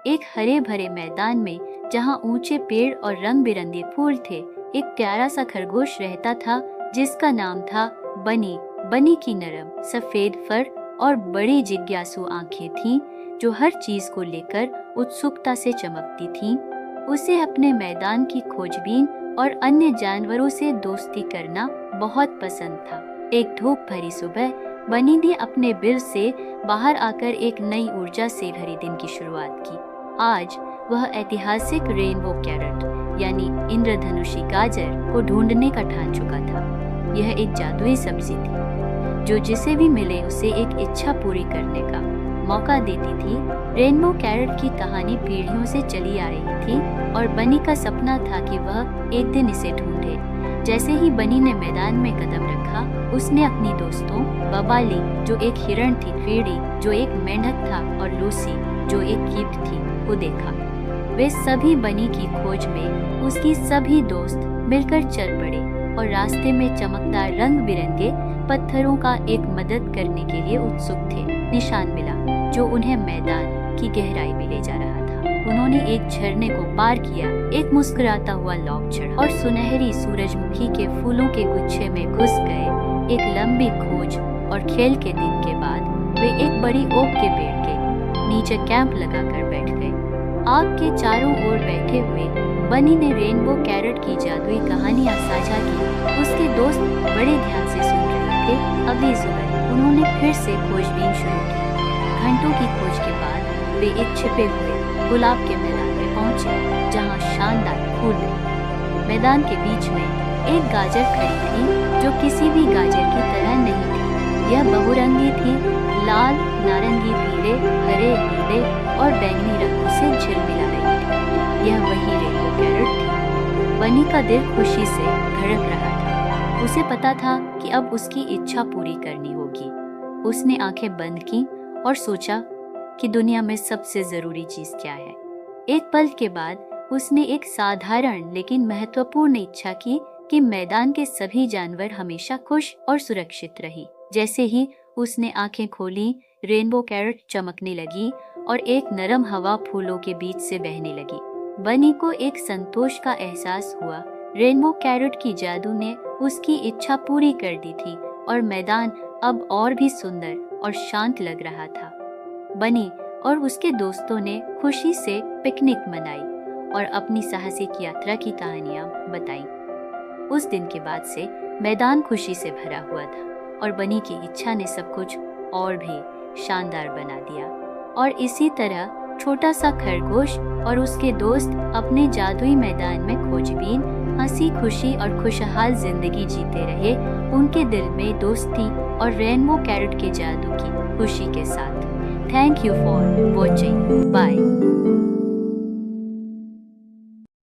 एक हरे भरे मैदान में जहाँ ऊंचे पेड़ और रंग बिरंगे फूल थे, एक प्यारा सा खरगोश रहता था जिसका नाम था बनी। बनी की नरम सफेद फर और बड़ी जिज्ञासु आंखें थीं जो हर चीज को लेकर उत्सुकता से चमकती थीं। उसे अपने मैदान की खोजबीन और अन्य जानवरों से दोस्ती करना बहुत पसंद था। एक धूप भरी सुबह बनी ने अपने बिल से बाहर आकर एक नई ऊर्जा से भरे दिन की शुरुआत की। आज वह ऐतिहासिक रेनबो कैरेट यानी इंद्रधनुषी गाजर को ढूंढने का ठान चुका था। यह एक जादुई सब्जी थी जो जिसे भी मिले उसे एक इच्छा पूरी करने का मौका देती थी। रेनबो कैरेट की कहानी पीढ़ियों से चली आ रही थी और बनी का सपना था कि वह एक दिन इसे ढूंढे। जैसे ही बनी ने मैदान में कदम रखा, उसने अपनी दोस्तों बबाली जो एक हिरण थी, ट्रेडी जो एक मेंढक था और लूसी जो एक कीट थी को देखा। वे सभी बनी की खोज में उसकी सभी दोस्त मिलकर चल पड़े और रास्ते में चमकदार रंग बिरंगे पत्थरों का एक मदद करने के लिए उत्सुक थे। निशान मिला जो उन्हें मैदान की गहराई में ले जा रहा था। उन्होंने एक झरने को पार किया, एक मुस्कुराता हुआ लॉक चढ़ा और सुनहरी सूरजमुखी के फूलों के गुच्छे में घुस गए। एक लंबी खोज और खेल के दिन के बाद वे एक बड़ी ओक के पेड़ के नीचे कैंप लगाकर बैठ गए। आग के चारों ओर बैठे हुए बनी ने रेनबो कैरेट की जादुई कहानियां साझा की। उसके दोस्त बड़े ध्यान से सुन रहे थे। अगली सुबह उन्होंने फिर से खोजबीन शुरू की। घंटों की खोज के बाद वे एक छिपे हुए गुलाब के मैदान में पहुंचे जहां शानदार फूल थे। मैदान के बीच में एक गाजर खड़ी थी जो किसी भी गाजर की तरह नहीं थी। यह बहुरंगी थी, लाल, नारंगी, पीले, हरे, नीले और बैंगनी रंगों से झिलमिला रही थी। यह वही रेनबो कैरेट थी। बनी का दिल खुशी से धड़क रहा था। उसे पता था कि अब उसकी इच्छा पूरी करनी होगी। उसने आंखें बंद की और सोचा कि दुनिया में सबसे जरूरी चीज क्या है। एक पल के बाद उसने एक साधारण लेकिन महत्वपूर्ण इच्छा की कि मैदान के सभी जानवर हमेशा खुश और सुरक्षित रहे। जैसे ही उसने आंखें खोली, रेनबो कैरेट चमकने लगी और एक नरम हवा फूलों के बीच से बहने लगी। बनी को एक संतोष का एहसास हुआ। रेनबो कैरेट की जादू ने उसकी इच्छा पूरी कर दी थी और मैदान अब और भी सुंदर और शांत लग रहा था। बनी और उसके दोस्तों ने खुशी से पिकनिक मनाई और अपनी साहसिक यात्रा की कहानियां बताई। उस दिन के बाद से मैदान खुशी से भरा हुआ था और बनी की इच्छा ने सब कुछ और भी शानदार बना दिया। और इसी तरह छोटा सा खरगोश और उसके दोस्त अपने जादुई मैदान में खोजबीन, हंसी खुशी और खुशहाल जिंदगी जीते रहे, उनके दिल में दोस्ती और रेनबो कैरेट के जादू की खुशी के साथ। Thank you for watching. Bye.